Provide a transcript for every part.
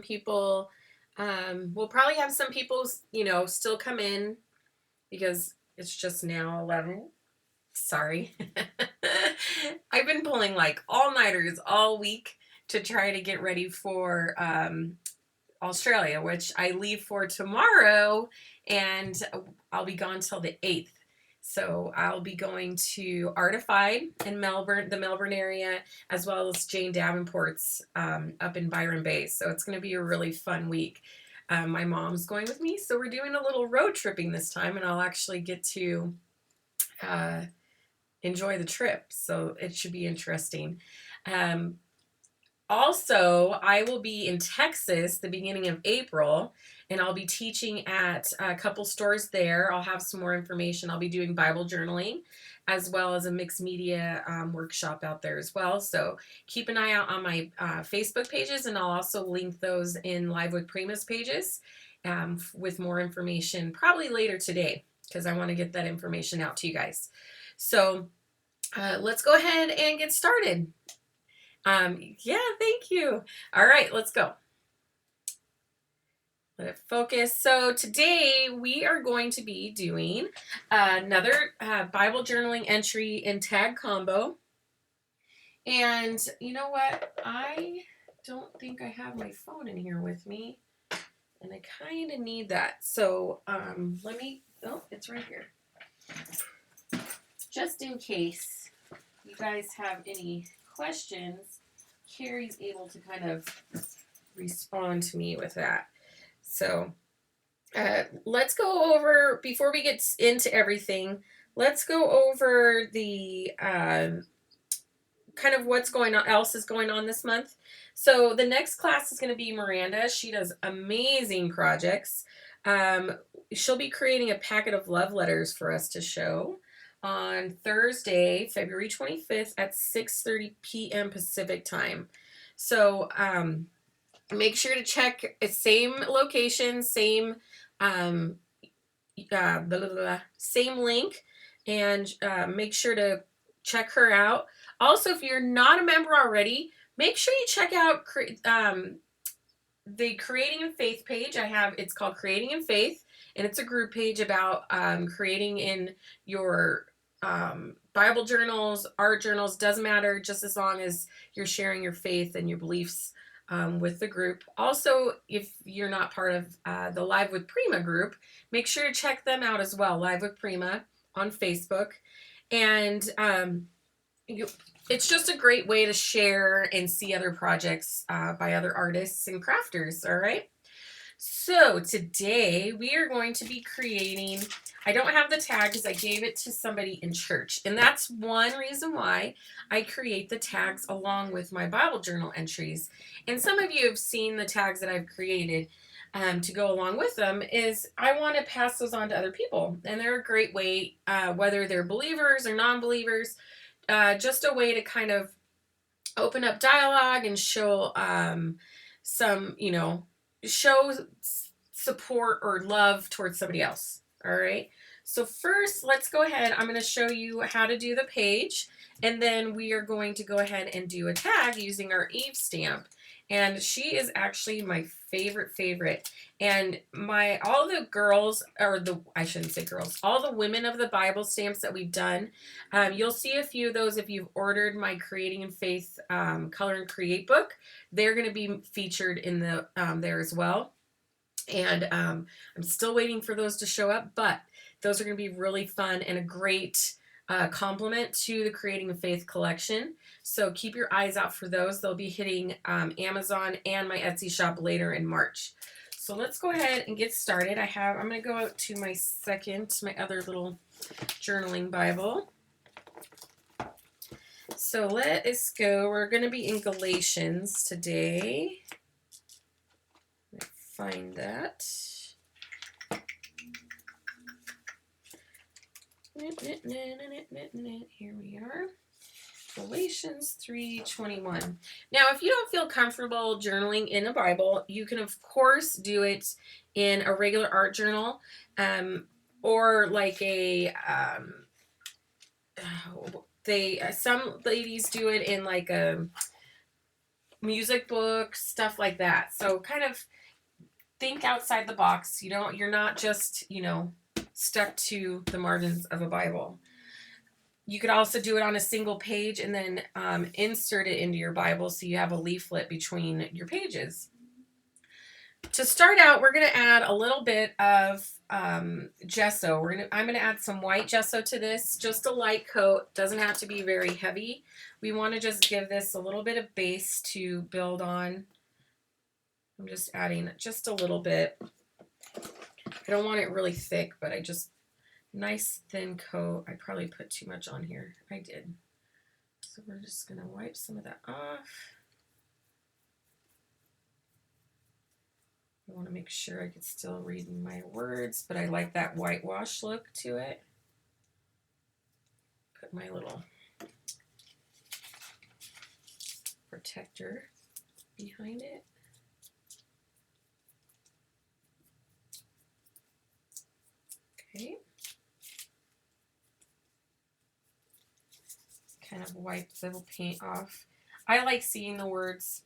people. We'll probably have some people, still come in because it's just now 11. Sorry. I've been pulling like all-nighters all week to try to get ready for Australia, which I leave for tomorrow, and I'll be gone till the 8th. So I'll be going to Artified in Melbourne, the Melbourne area, as well as Jane Davenport's up in Byron Bay. So it's going to be a really fun week. My mom's going with me, so we're doing a little road tripping this time, and I'll actually get to uh, enjoy the trip. So it should be interesting. Um, Also, I will be in Texas the beginning of April, and I'll be teaching at a couple stores there. I'll have some more information. I'll be doing Bible journaling as well as a mixed media workshop out there as well. So keep an eye out on my Facebook pages, and I'll also link those in Live with Prima's pages with more information probably later today because I want to get that information out to you guys. So let's go ahead and get started. Yeah, thank you. All right, let's go. Let it focus. So today we are going to be doing another Bible journaling entry in tag combo. And you know what? I don't think I have my phone in here with me, and I kind of need that. So let me, oh, it's right here. Just in case you guys have any questions, Carrie's able to kind of respond to me with that. So let's go over, before we get into everything, let's go over the kind of what's going on, else is going on this month. So the next class is going to be Miranda. She does amazing projects. She'll be creating a packet of love letters for us to show on Thursday, February 25th at 6:30 p.m. Pacific time. So make sure to check same location, same same link, and make sure to check her out. Also, if you're not a member already, make sure you check out the Creating in Faith page. It's called Creating in Faith, and it's a group page about creating in your Bible journals, art journals, doesn't matter, just as long as you're sharing your faith and your beliefs with the group. Also, if you're not part of the Live with Prima group, make sure to check them out as well, Live with Prima on Facebook. And it's just a great way to share and see other projects by other artists and crafters, all right? So today we are going to be creating, I don't have the tag because I gave it to somebody in church. And that's one reason why I create the tags along with my Bible journal entries. And some of you have seen the tags that I've created to go along with them, is I want to pass those on to other people. And they're a great way, whether they're believers or non-believers, just a way to kind of open up dialogue and show some, show support or love towards somebody else. All right. So first, let's go ahead. I'm going to show you how to do the page, and then we are going to go ahead and do a tag using our Eve stamp. And she is actually my favorite. And all the girls, I shouldn't say girls, all the women of the Bible stamps that we've done, you'll see a few of those if you've ordered my Creating in Faith Color and Create book. They're going to be featured in the there as well. And I'm still waiting for those to show up, but those are going to be really fun and a great complement to the Creating a Faith collection. So keep your eyes out for those. They'll be hitting Amazon and my Etsy shop later in March. So let's go ahead and get started. I'm going to go out to my other little journaling Bible. So let us go. We're going to be in Galatians today. Let me find that. Here we are. Galatians 3:21. Now, if you don't feel comfortable journaling in a Bible, you can of course do it in a regular art journal, or like a some ladies do it in like a music books, stuff like that. So kind of think outside the box. You're not just, stuck to the margins of a Bible. You could also do it on a single page and then insert it into your Bible so you have a leaflet between your pages. To start out, we're going to add a little bit of gesso. I'm going to add some white gesso to this, just a light coat. Doesn't have to be very heavy. We want to just give this a little bit of base to build on. I'm just adding just a little bit. I don't want it really thick, but nice thin coat. I probably put too much on here. I did. So we're just going to wipe some of that off. I want to make sure I could still read my words, but I like that whitewash look to it. Put my little protector behind it. Okay. Kind of wipe the little paint off. I like seeing the words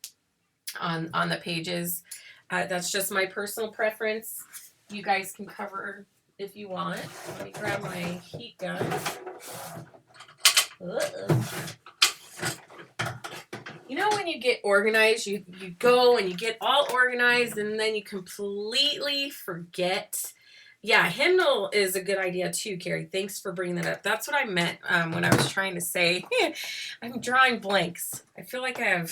on the pages. That's just my personal preference. You guys can cover if you want. Let me grab my heat gun. When you get organized, you go and you get all organized and then you completely forget. Yeah, hymnal is a good idea too, Carrie. Thanks for bringing that up. That's what I meant when I was trying to say, I'm drawing blanks. I feel like I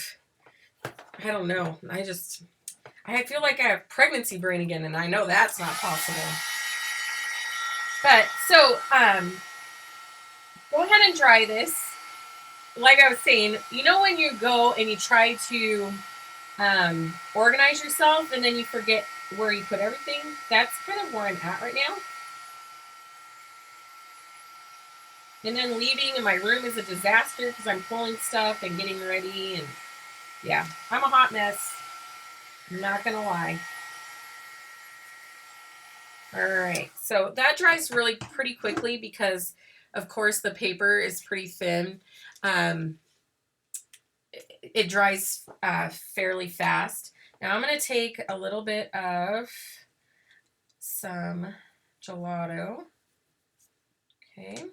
don't know. I feel like I have pregnancy brain again, and I know that's not possible. But, so, go ahead and dry this. Like I was saying, when you go and you try to organize yourself, and then you forget where you put everything? That's kind of where I'm at right now. And then leaving in my room is a disaster because I'm pulling stuff and getting ready, and yeah, I'm a hot mess. I'm not gonna lie. All right, so that dries really pretty quickly because, of course, the paper is pretty thin. It dries fairly fast. Now I'm going to take a little bit of some gelato. Okay.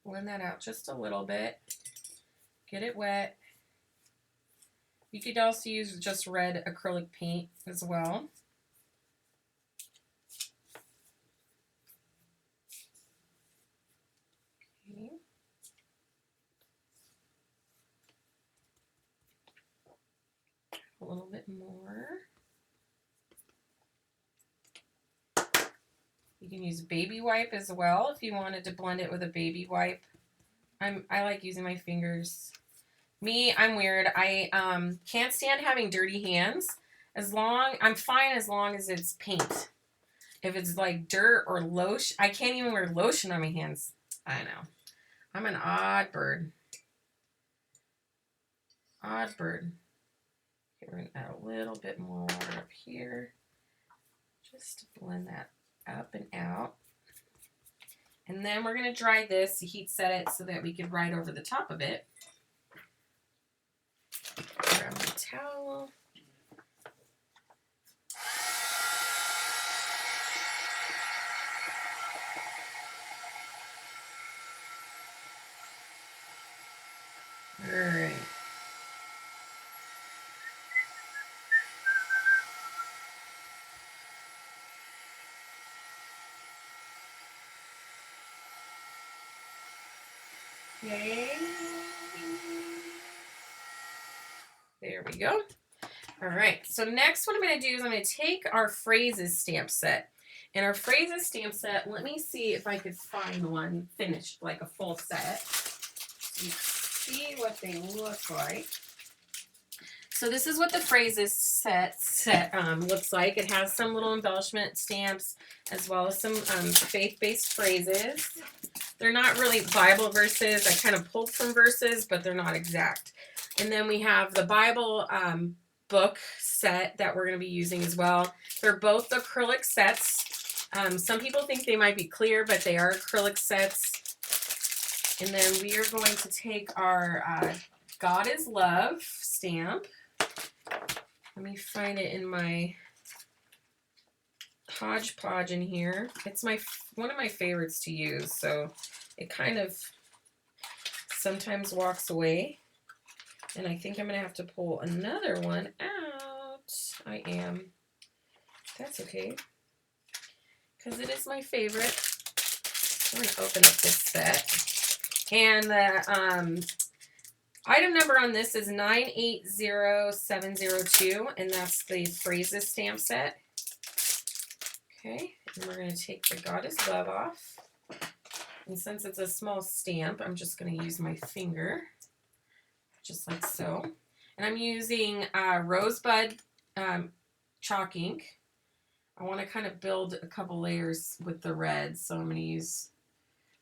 Blend that out just a little bit. Get it wet. You could also use just red acrylic paint as well. Okay. A little bit more. You can use baby wipe as well if you wanted to blend it with a baby wipe. I like using my fingers. Me, I'm weird. I can't stand having dirty hands. I'm fine as long as it's paint. If it's like dirt or lotion, I can't even wear lotion on my hands. I know. I'm an odd bird. Odd bird. Okay, we're going to add a little bit more water up here. Just to blend that up and out. And then we're going to dry this, heat set it so that we can write over the top of it. Grab my towel. All right. Okay. There we go. All right. So next what I'm going to do is I'm going to take our phrases stamp set. And our phrases stamp set, let me see if I could find one finished, like a full set. So you see what they look like. So this is what the phrases set looks like. It has some little embellishment stamps as well as some faith-based phrases. They're not really Bible verses. I kind of pulled some verses, but they're not exact. And then we have the Bible book set that we're going to be using as well. They're both acrylic sets. Some people think they might be clear, but they are acrylic sets. And then we are going to take our God is Love stamp. Let me find it in my hodgepodge in here. It's one of my favorites to use, so it kind of sometimes walks away. And I think I'm going to have to pull another one out. I am. That's okay, because it is my favorite. I'm going to open up this set. And the item number on this is 980702, and that's the phrases stamp set. Okay, and we're going to take the Goddess Love off. And since it's a small stamp, I'm just going to use my finger, just like so. And I'm using Rosebud chalk ink. I want to kind of build a couple layers with the red, so I'm going to use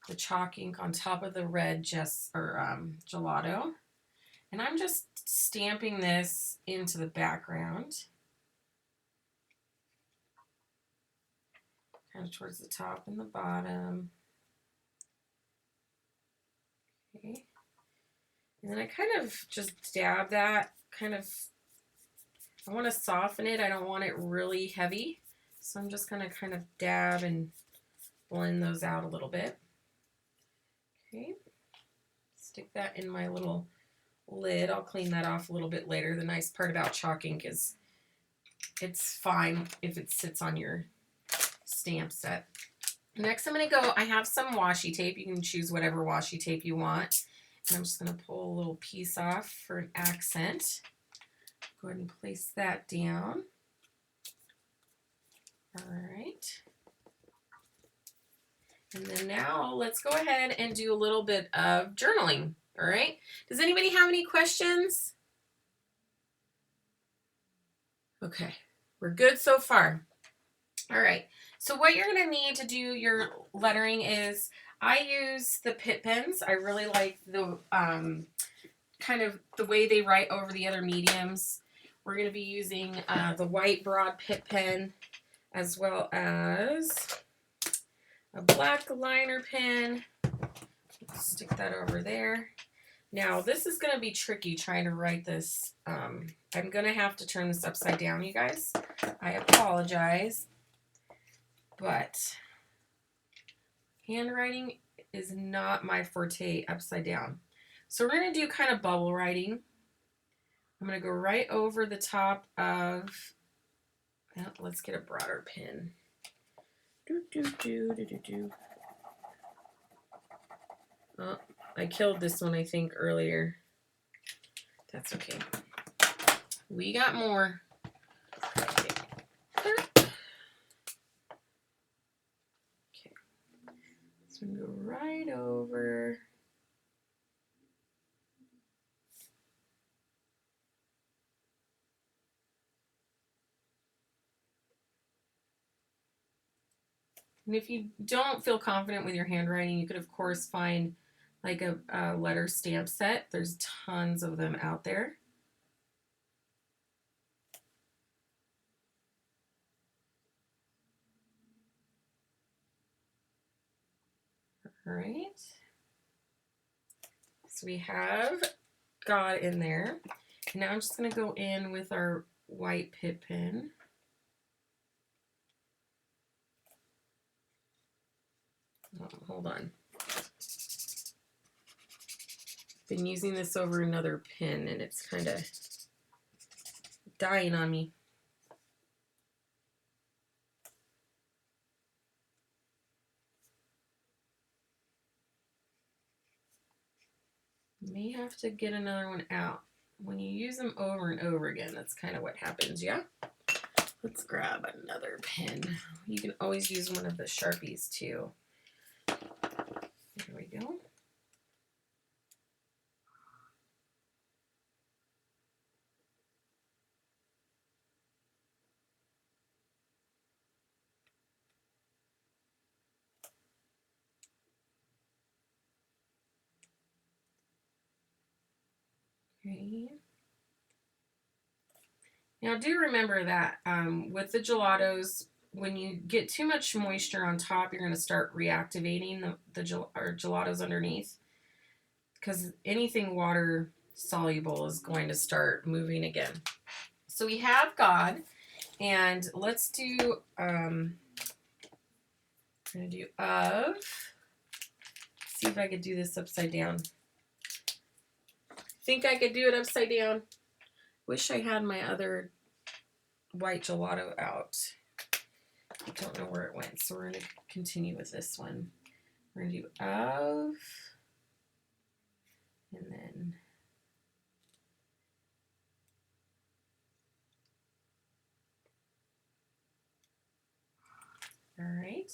the chalk ink on top of the red gelato. And I'm just stamping this into the background, kind of towards the top and the bottom. Okay. And then I kind of just dab that, I want to soften it. I don't want it really heavy. So I'm just going to kind of dab and blend those out a little bit. Okay. Stick that in my little lid. I'll clean that off a little bit later. The nice part about chalk ink is it's fine if it sits on your stamp set. Next I'm going to go, I have some washi tape. You can choose whatever washi tape you want. And I'm just going to pull a little piece off for an accent. Go ahead and place that down. All right. And then now let's go ahead and do a little bit of journaling. All right. Does anybody have any questions? Okay. We're good so far. All right. So what you're going to need to do your lettering is, I use the Pitt pens. I really like the kind of the way they write over the other mediums. We're going to be using the white broad Pitt pen, as well as a black liner pen. Stick that over there. Now this is going to be tricky trying to write this. I'm going to have to turn this upside down, you guys. I apologize, but handwriting is not my forte upside down. So we're going to do kind of bubble writing. I'm going to go right over the top of, let's get a broader pen. Oh, I killed this one, I think, earlier. That's okay. We got more. Okay. So I'm going to go right over. And if you don't feel confident with your handwriting, you could, of course, find like a letter stamp set. There's tons of them out there. All right. So we have God in there. And now I'm just going to go in with our white Pitt pen. Oh, hold on. Been using this over another pen and it's kind of dying on me. May have to get another one out. When you use them over and over again, that's kind of what happens, yeah? Let's grab another pen. You can always use one of the Sharpies too. There we go. Okay. Now do remember that with the gelatos, when you get too much moisture on top, you're going to start reactivating the gelatos underneath. because anything water soluble is going to start moving again. So we have God, and let's do, I'm going to do of. See if I could do this upside down. Think I could do it upside down? Wish I had my other white gelato out. I don't know where it went, so we're going to continue with this one. We're going to do of, and then all right.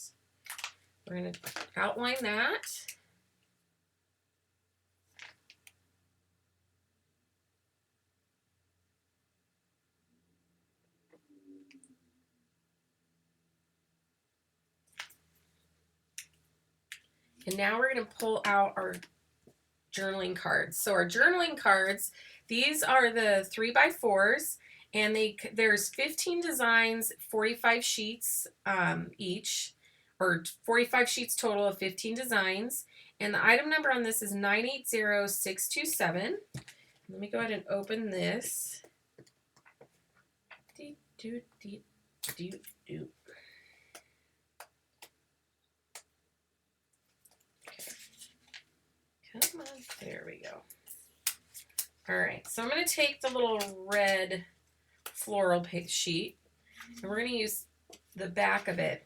We're going to outline that. And now we're going to pull out our journaling cards. So our journaling cards, these are the 3x4s, and there's 15 designs, 45 sheets each, or 45 sheets total of 15 designs. And the item number on this is 980627. Let me go ahead and open this. Come on, there we go. All right, so I'm going to take the little red floral sheet, and we're going to use the back of it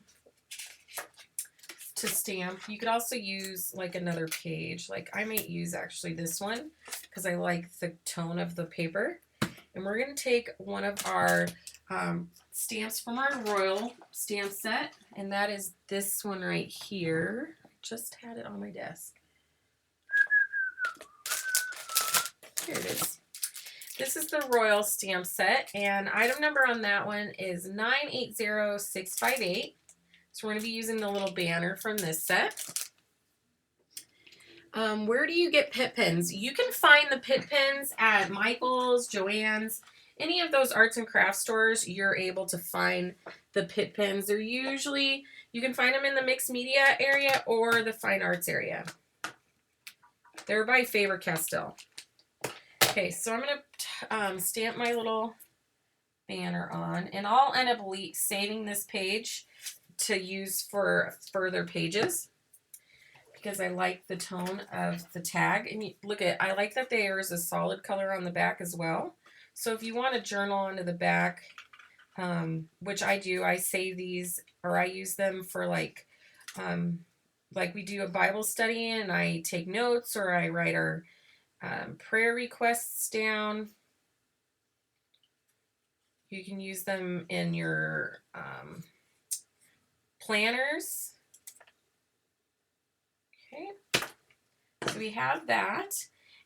to stamp. You could also use like another page. Like I might use actually this one because I like the tone of the paper. And we're going to take one of our stamps from our Royal stamp set, and that is this one right here. I just had it on my desk. Here it is. This is the Royal stamp set, and item number on that one is 980658. So we're going to be using the little banner from this set. Where do you get Pitt pens? You can find the Pitt pens at Michael's, Joann's, any of those arts and crafts stores. You're able to find the Pitt pens. They're usually, you can find them in the mixed media area or the fine arts area. They're by Faber-Castell. Okay, so I'm going to stamp my little banner on, and I'll end up saving this page to use for further pages because I like the tone of the tag. And you, look at, I like that there is a solid color on the back as well. So if you want to journal onto the back, which I do, I save these, or I use them for like we do a Bible study and I take notes, or I write our prayer requests down. You can use them in your planners. Okay, so we have that,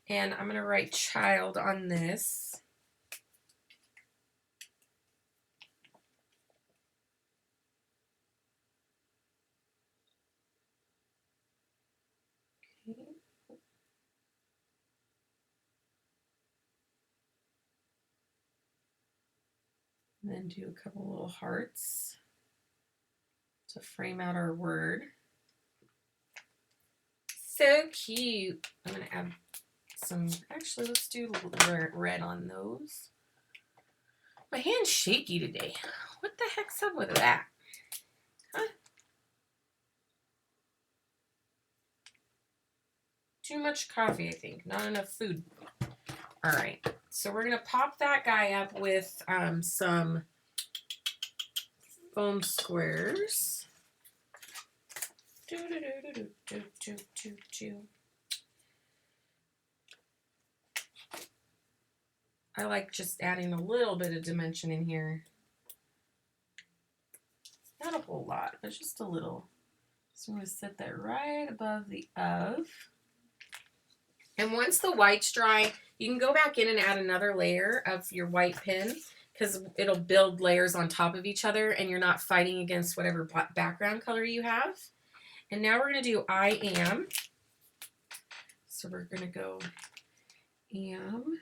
and I'm going to write child on this. Okay. And then do a couple little hearts to frame out our word. So cute. I'm going to add some, actually let's do red on those. My hand's shaky today. What the heck's up with that? Huh? Too much coffee, I think. Not enough food. All right. So we're going to pop that guy up with some foam squares. I like just adding a little bit of dimension in here. Not a whole lot, but just a little. So I'm going to set that right above the of. And once the white's dry, you can go back in and add another layer of your white pen, because it'll build layers on top of each other and you're not fighting against whatever background color you have. And now we're going to do I am. So we're going to go am.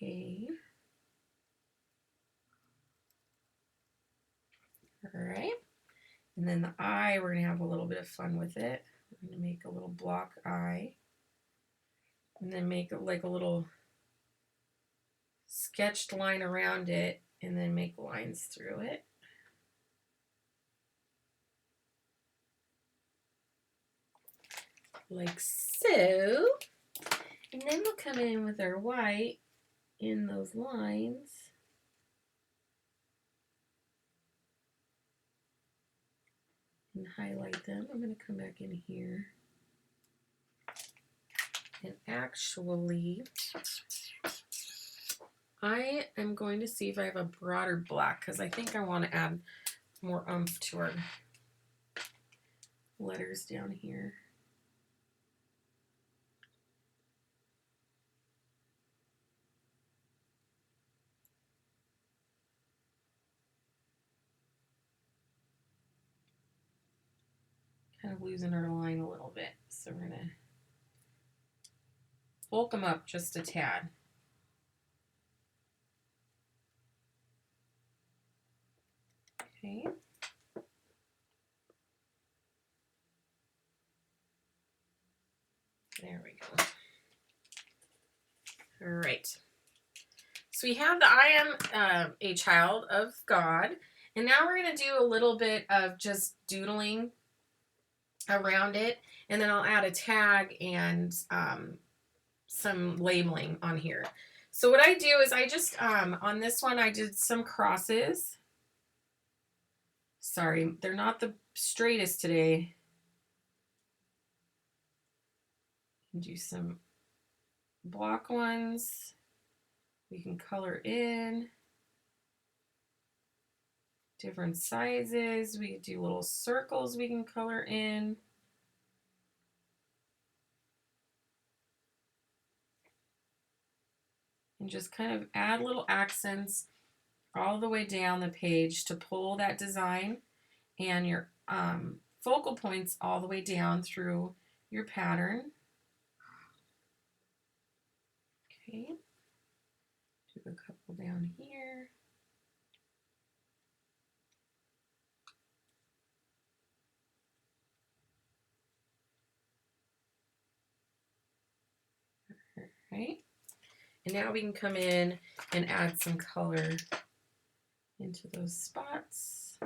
A. All right. And then the eye, we're going to have a little bit of fun with it. I'm going to make a little block eye. And then make it like a little sketched line around it. And then make lines through it. Like so. And then we'll come in with our white in those lines. And highlight them. I'm going to come back in here. And actually, I am going to see if I have a broader black because I think I want to add more oomph to our letters down here. Kind of losing our line a little bit, so we're going to bulk them up just a tad. Okay. There we go. All right. So we have the I am a child of God. And now we're going to do a little bit of just doodling around it. And then I'll add a tag and some labeling on here. So what I do is I just, on this one, I did some crosses. Sorry, they're not the straightest today. Do some block ones. We can color in different sizes. We can do little circles we can color in. And just kind of add little accents all the way down the page to pull that design and your focal points all the way down through your pattern. Okay, do a couple down here. All right, and now we can come in and add some color into those spots.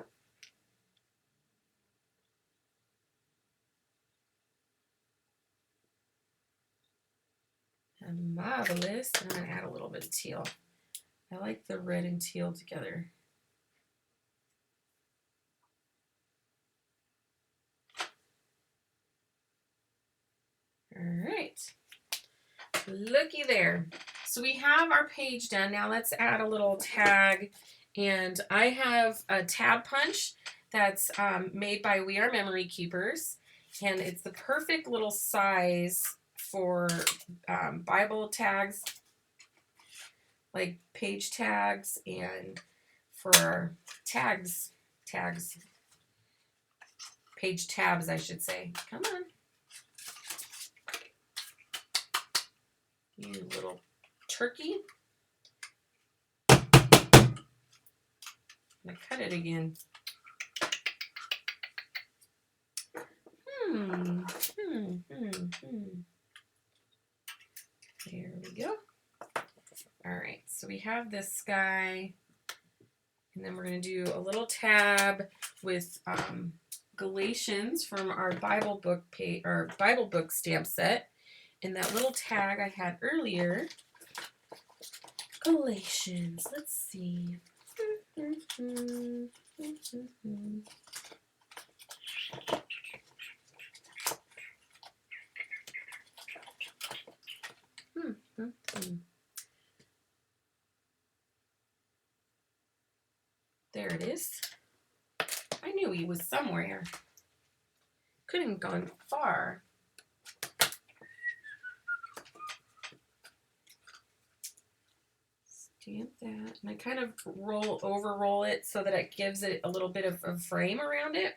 And marvelous. I'm going to add a little bit of teal. I like the red and teal together. All right. Looky there. So we have our page done. Now let's add a little tag. And I have a tab punch that's made by We Are Memory Keepers. And it's the perfect little size for Bible tags, like page tags, and for tags, page tabs, I should say. Come on. You little turkey. I'm gonna cut it again. There we go. All right, so we have this guy, and then we're going to do a little tab with Galatians from our Bible book page, our Bible book stamp set, and that little tag I had earlier. Galatians. Let's see. There it is. I knew he was somewhere. Couldn't have gone far. Stamp that. And I kind of over-roll it so that it gives it a little bit of a frame around it.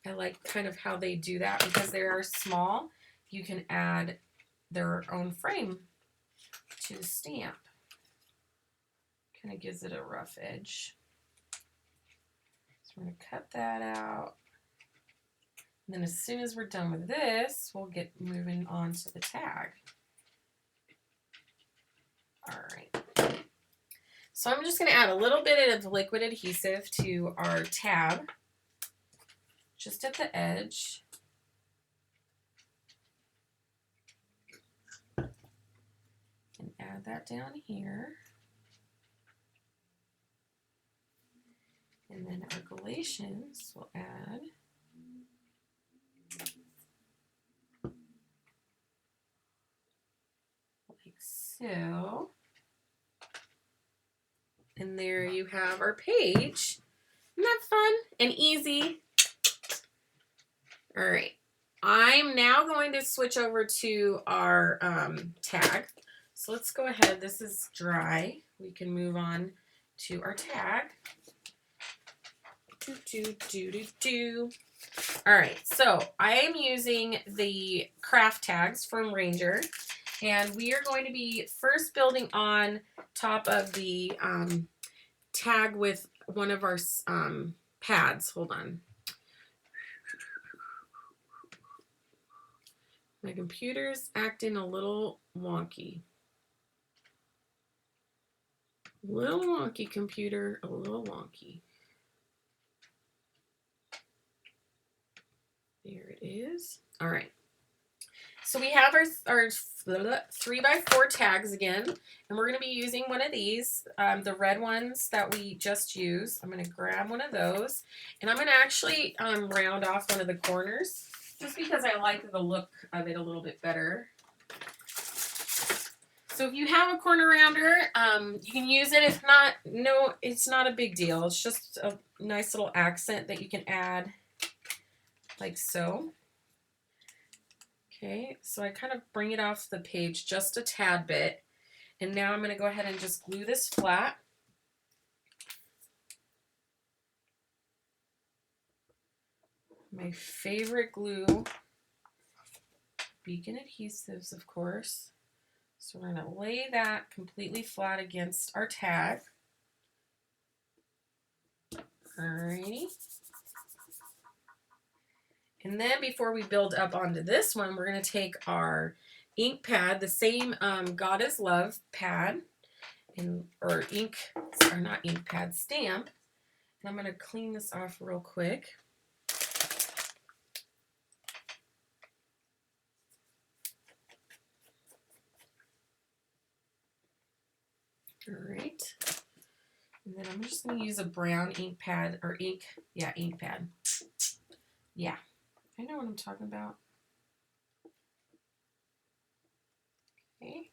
I like kind of how they do that because they are small. You can add their own frame to the stamp. Kind of gives it a rough edge. we're going to cut that out. And then as soon as we're done with this, we'll get moving on to the tag. All right. So I'm just going to add a little bit of liquid adhesive to our tab, just at the edge. And add that down here. And then our Galatians will add like so. And there you have our page. Isn't that fun and easy? All right. I'm now going to switch over to our tag. So let's go ahead. This is dry. We can move on to our tag. All right. So I am using the craft tags from Ranger. And we are going to be first building on top of the tag with one of our pads. Hold on. My computer's acting a little wonky. A little wonky, computer, a little wonky. There it is. All right. So we have our 3x4 tags again, and we're going to be using one of these, the red ones that we just used. I'm going to grab one of those, and I'm going to actually round off one of the corners, just because I like the look of it a little bit better. So if you have a corner rounder, you can use it. If not, no, it's not a big deal. It's just a nice little accent that you can add like so. Okay, so I kind of bring it off the page just a tad bit. And now I'm going to go ahead and just glue this flat. My favorite glue, Beacon Adhesives, of course. So we're going to lay that completely flat against our tag. Alrighty. And then before we build up onto this one, we're going to take our ink pad, the same God is Love pad, or not ink pad, stamp. And I'm going to clean this off real quick. All right. And then I'm just going to use a brown ink pad, or ink pad. Yeah, I know what I'm talking about. Okay.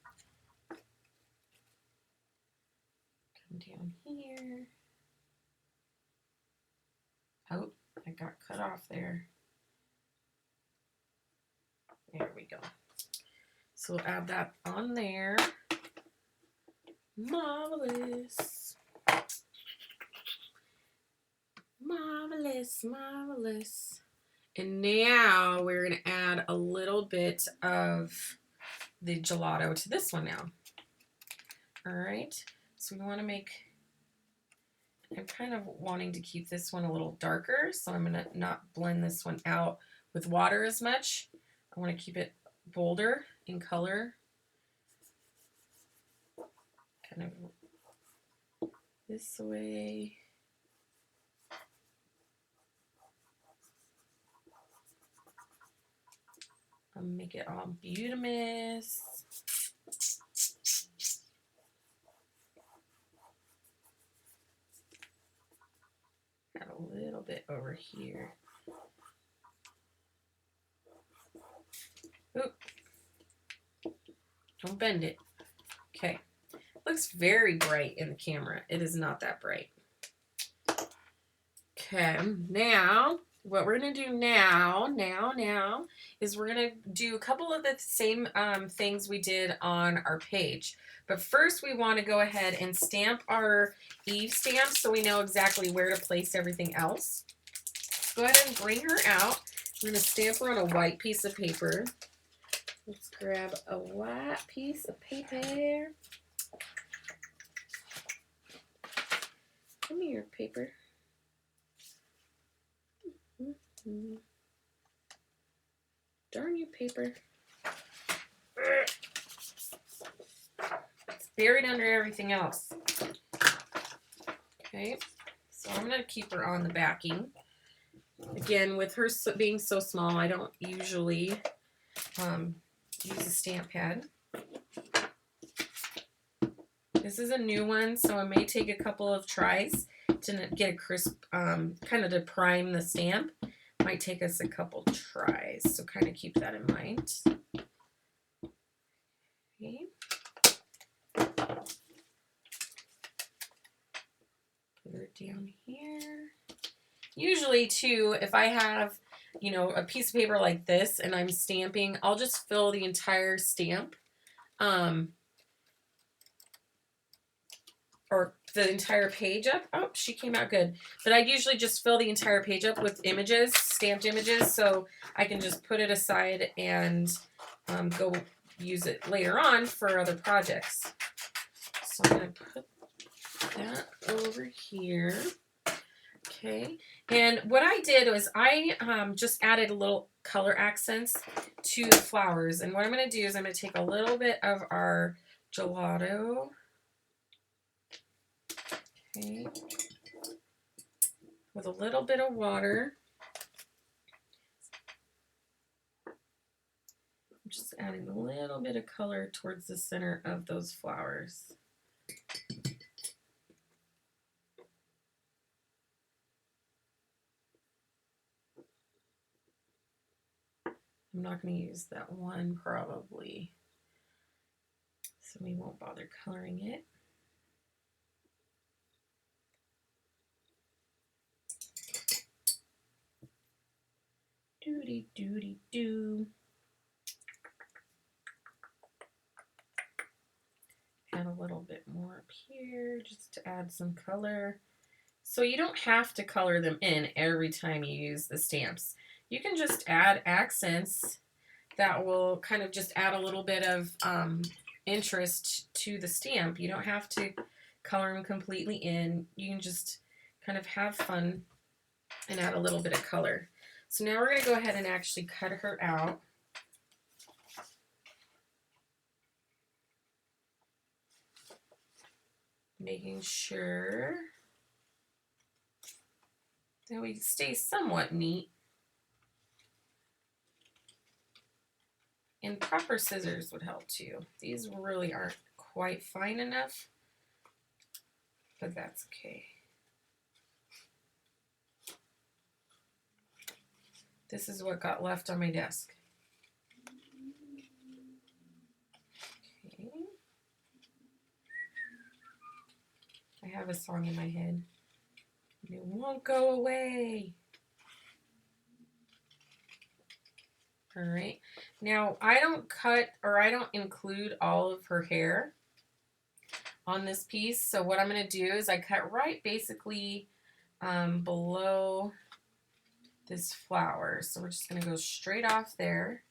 Come down here. Oh, I got cut off there. There we go. So we'll add that on there. Marvelous. Marvelous, marvelous. And now we're going to add a little bit of the gelato to this one now. All right. So we want to make, I'm kind of wanting to keep this one a little darker, so I'm going to not blend this one out with water as much. I want to keep it bolder in color. Kind of this way. I'll make it all beautimous. Add a little bit over here. Oop. Don't bend it. Okay. Looks very bright in the camera. It is not that bright. Okay, now what we're going to do now is we're going to do a couple of the same things we did on our page. But first we want to go ahead and stamp our Eve stamp so we know exactly where to place everything else. Go ahead and bring her out. We're going to stamp her on a white piece of paper. Let's grab a white piece of paper. Come here, paper. Darn you, paper. It's buried under everything else. Okay, so I'm going to keep her on the backing. Again, with her being so small, I don't usually use a stamp pad. This is a new one, so it may take a couple of tries to get a crisp, kind of to prime the stamp. Might take us a couple tries, so kind of keep that in mind. Okay. Put her down here. Usually, too, if I have, you know, a piece of paper like this and I'm stamping, I'll just fill the entire stamp. Or the entire page up. Oh, she came out good. But I usually just fill the entire page up with images, stamped images, so I can just put it aside and go use it later on for other projects. So I'm going to put that over here. Okay. And what I did was I just added a little color accents to the flowers. And what I'm going to do is I'm going to take a little bit of our gelato. Okay. With a little bit of water. I'm just adding a little bit of color towards the center of those flowers. I'm not going to use that one probably, so we won't bother coloring it. Doody doody doo. Add a little bit more up here just to add some color. So you don't have to color them in every time you use the stamps. You can just add accents that will kind of just add a little bit of interest to the stamp. You don't have to color them completely in. You can just kind of have fun and add a little bit of color. So now we're going to go ahead and actually cut her out. Making sure that we stay somewhat neat. And proper scissors would help too. These really aren't quite fine enough, but that's okay. This is what got left on my desk. Okay. I have a song in my head. It won't go away. All right. Now, I don't cut or I don't include all of her hair on this piece. So what I'm going to do is I cut right basically below this flower. So we're just going to go straight off there.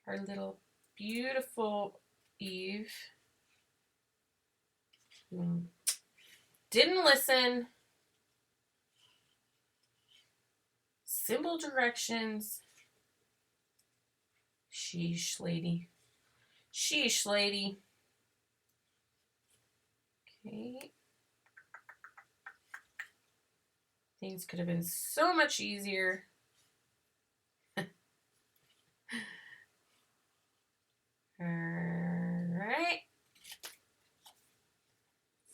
Our little beautiful Eve. Didn't listen. Simple directions. Sheesh, lady. Sheesh, lady. Okay. Things could have been so much easier. Alright.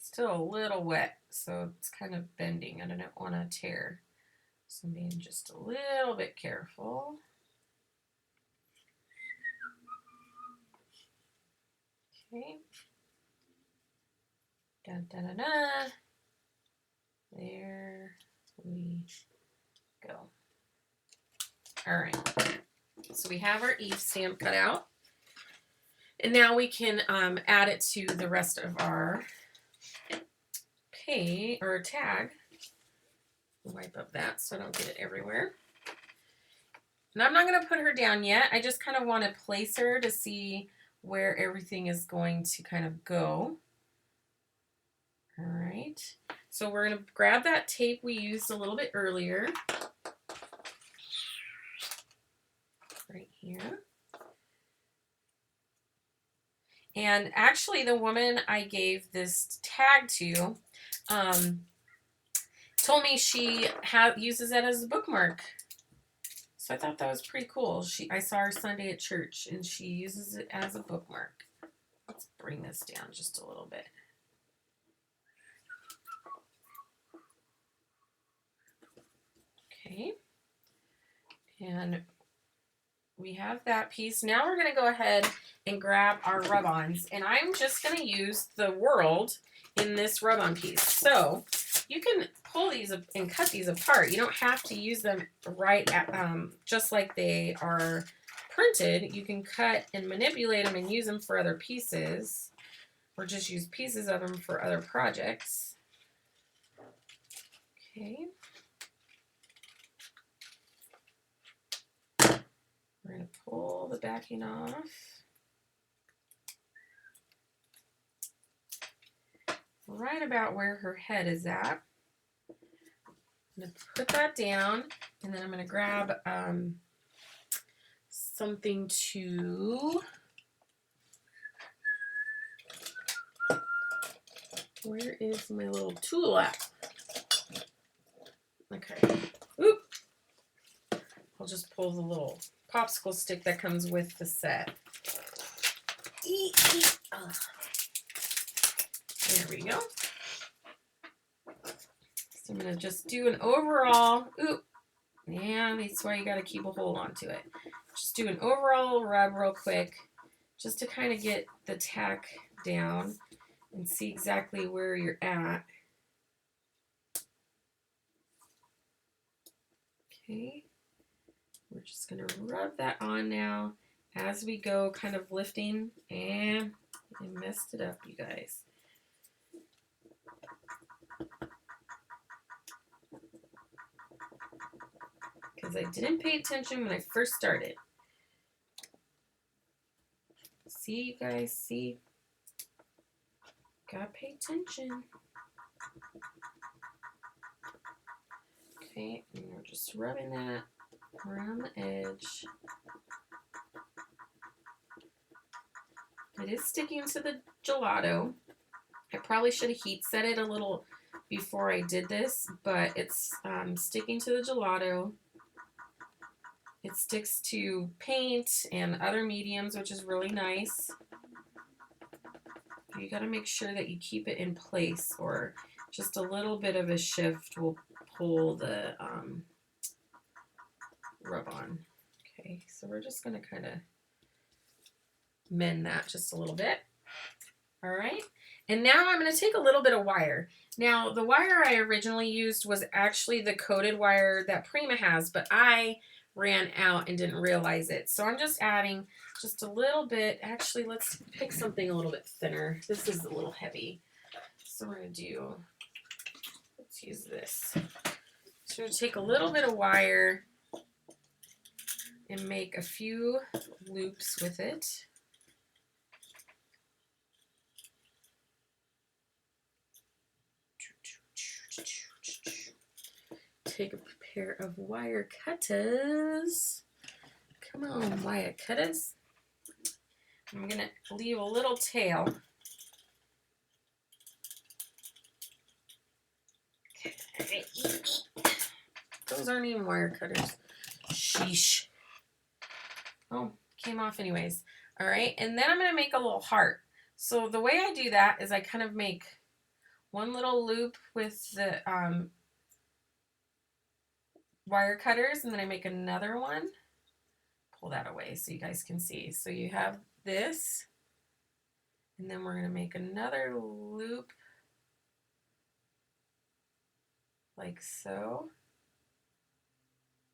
Still a little wet, so it's kind of bending. I don't want to tear. So I'm being just a little bit careful. Okay. Da da da da. There we go. All right. So we have our Eve stamp cut out. And now we can add it to the rest of our pay or tag. Wipe up that so I don't get it everywhere. And I'm not going to put her down yet. I just kind of want to place her to see where everything is going to kind of go. All right. So we're going to grab that tape we used a little bit earlier. Right here. And actually the woman I gave this tag to told me she uses it as a bookmark. So I thought that was pretty cool. I saw her Sunday at church and she uses it as a bookmark. Let's bring this down just a little bit. Okay. And we have that piece. Now we're going to go ahead and grab our rub-ons. And I'm just going to use the world in this rub-on piece. So you can pull these and cut these apart. You don't have to use them right at, just like they are printed. You can cut and manipulate them and use them for other pieces, or just use pieces of them for other projects. Okay. We're going to pull the backing off. Right about where her head is at. I'm going to put that down, and then I'm going to grab something to... Where is my little tool at? Okay. Oop. I'll just pull the little popsicle stick that comes with the set. There we go. So I'm going to just do an overall, yeah, that's why you got to keep a hold on to it. Just do an overall rub real quick, just to kind of get the tack down and see exactly where you're at. Okay, we're just going to rub that on now as we go, kind of lifting, and I messed it up, you guys. Because I didn't pay attention when I first started. See, you guys, see? Gotta pay attention. Okay, and we're just rubbing that around the edge. It is sticking to the gelato. I probably should have heat set it a little before I did this, but it's sticking to the gelato. It sticks to paint and other mediums, which is really nice. You got to make sure that you keep it in place, or just a little bit of a shift will pull the rub on. Okay, so we're just going to kind of mend that just a little bit. All right, and now I'm going to take a little bit of wire. Now, the wire I originally used was actually the coated wire that Prima has, but I ran out and didn't realize it. So I'm just adding just a little bit. Actually, let's pick something a little bit thinner. This is a little heavy. So we're going to do, let's use this. So we're going to take a little bit of wire and make a few loops with it. Take a pair of wire cutters. Come on, wire cutters. I'm going to leave a little tail. Okay. Those aren't even wire cutters. Sheesh. Oh, came off anyways. All right, and then I'm going to make a little heart. So the way I do that is I kind of make one little loop with the wire cutters, and then I make another one. Pull that away so you guys can see. So you have this, and then we're going to make another loop like so.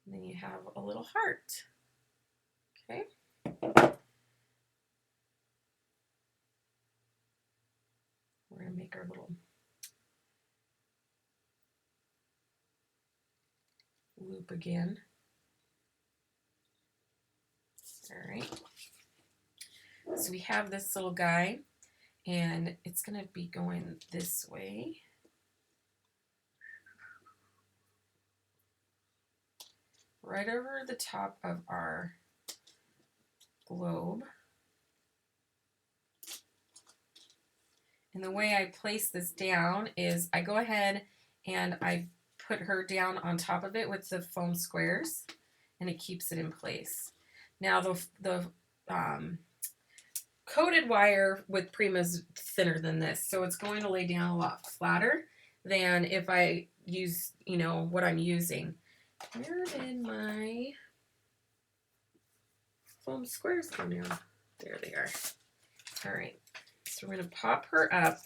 And then you have a little heart. Okay. We're going to make our little loop again. All right. So we have this little guy, and it's going to be going this way. right over the top of our globe. And the way I place this down is I go ahead and I put her down on top of it with the foam squares, and it keeps it in place. Now the coated wire with Prima is thinner than this, so it's going to lay down a lot flatter than if I use, you know, what I'm using. Where did my foam squares go now? There they are. All right, so we're going to pop her up.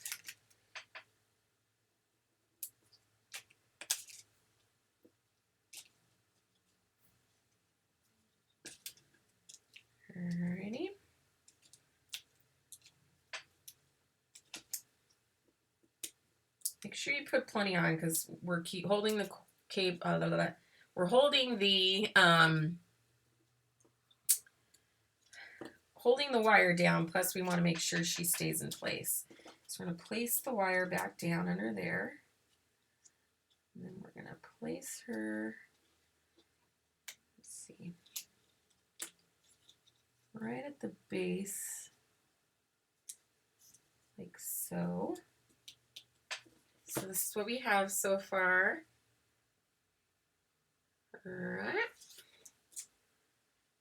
Alrighty. Make sure you put plenty on because we're keep holding the cape. We're holding the wire down. Plus, we want to make sure she stays in place. So we're going to place the wire back down under there, and then we're going to place her. Let's see, right at the base, like so. So this is what we have so far. All right.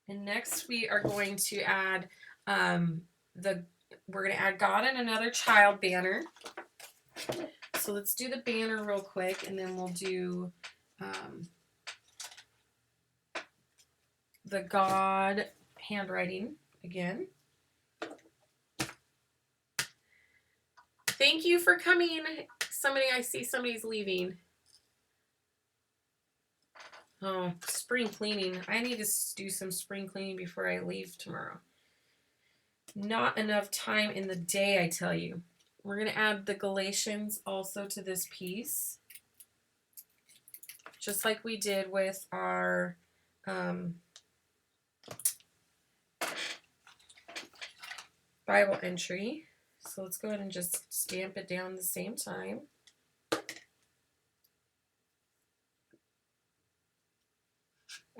And next we are going to add we're going to add God and another child banner. So let's do the banner real quick, and then we'll do the God handwriting again. Thank you for coming. I see somebody's leaving. Oh, spring cleaning. I need to do some spring cleaning before I leave tomorrow. Not enough time in the day, I tell you. We're going to add the Galatians also to this piece. Just like we did with our Bible entry. So let's go ahead and just stamp it down at the same time.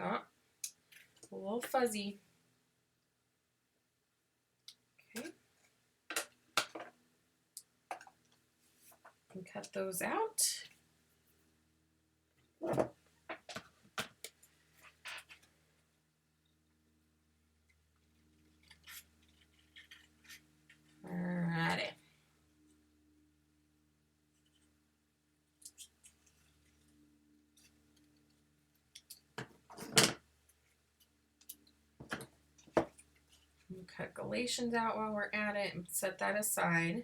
Oh, a little fuzzy. Okay. And cut those out. Alrighty. We'll cut Galatians out while we're at it and set that aside.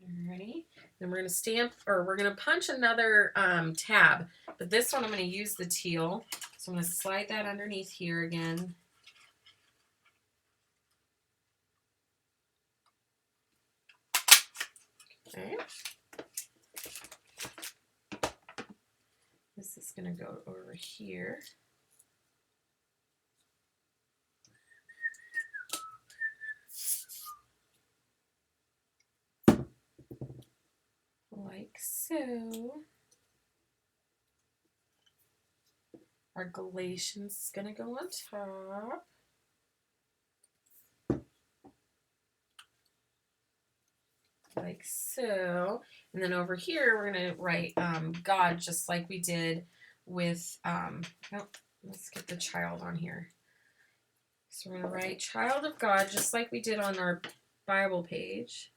Alrighty. Then we're going to stamp, or we're going to punch another tab, but this one I'm going to use the teal. So I'm going to slide that underneath here again. Okay. This is going to go over here. Like so. Our Galatians is going to go on top. Like so. And then over here, we're going to write God just like we did with, let's get the child on here. So we're going to write child of God just like we did on our Bible page.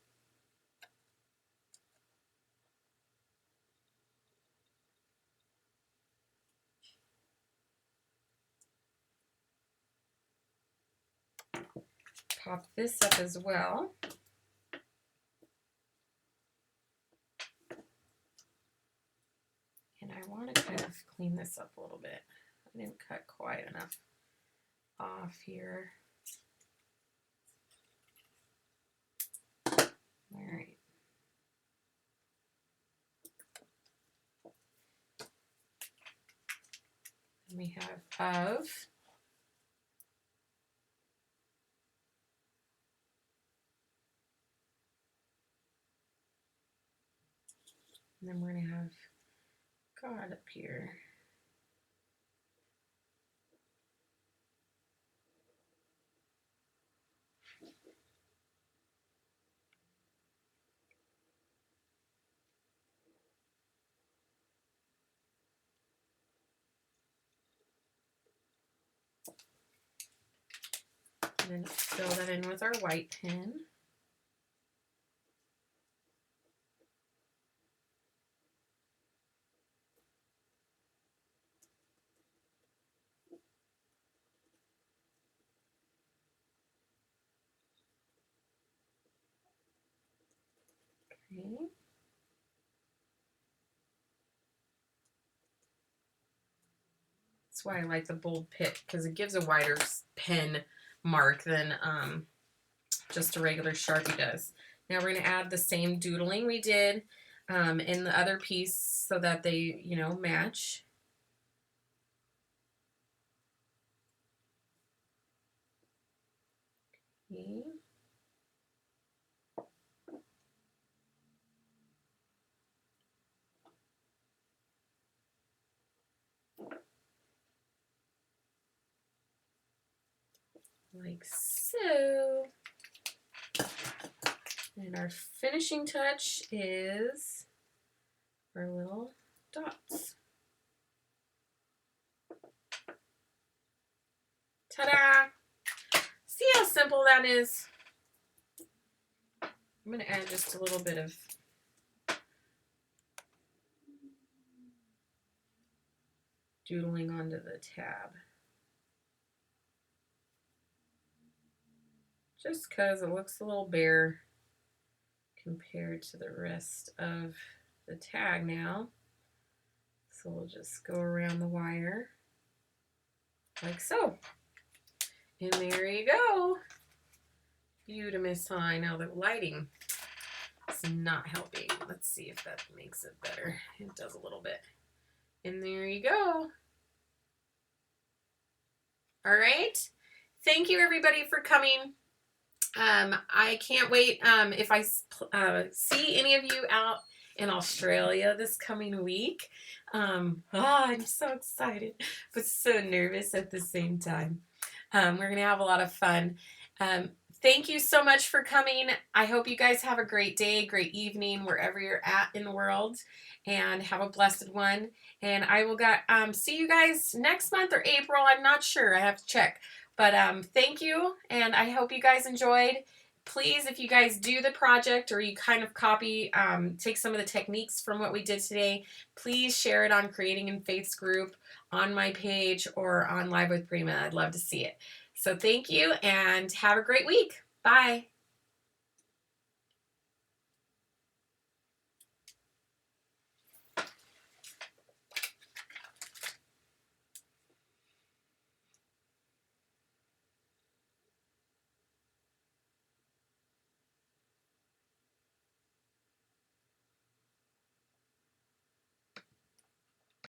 Pop this up as well. And I want to kind of clean this up a little bit. I didn't cut quite enough off here. All right. And we have of. And then we're going to have God up here. And then fill that in with our white pen. Okay. That's why I like the bold pick, because it gives a wider pen mark than just a regular Sharpie does. Now we're going to add the same doodling we did in the other piece so that they, you know, match. Okay. Like so. And our finishing touch is our little dots. Ta-da! See how simple that is? I'm going to add just a little bit of doodling onto the tab. Just because it looks a little bare compared to the rest of the tag now. So we'll just go around the wire like so. And there you go. Beautiful sign. Now the lighting is not helping. Let's see if that makes it better. It does a little bit. And there you go. All right. Thank you everybody for coming. I can't wait if I see any of you out in Australia this coming week. I'm so excited, but so nervous at the same time. We're going to have a lot of fun. Thank you so much for coming. I hope you guys have a great day, great evening, wherever you're at in the world, and have a blessed one. And I will see you guys next month or April. I'm not sure. I have to check. But thank you, and I hope you guys enjoyed. Please, if you guys do the project or you kind of copy, take some of the techniques from what we did today, please share it on Creating in Faith's group, on my page, or on Live with Prima. I'd love to see it. So thank you, and have a great week. Bye.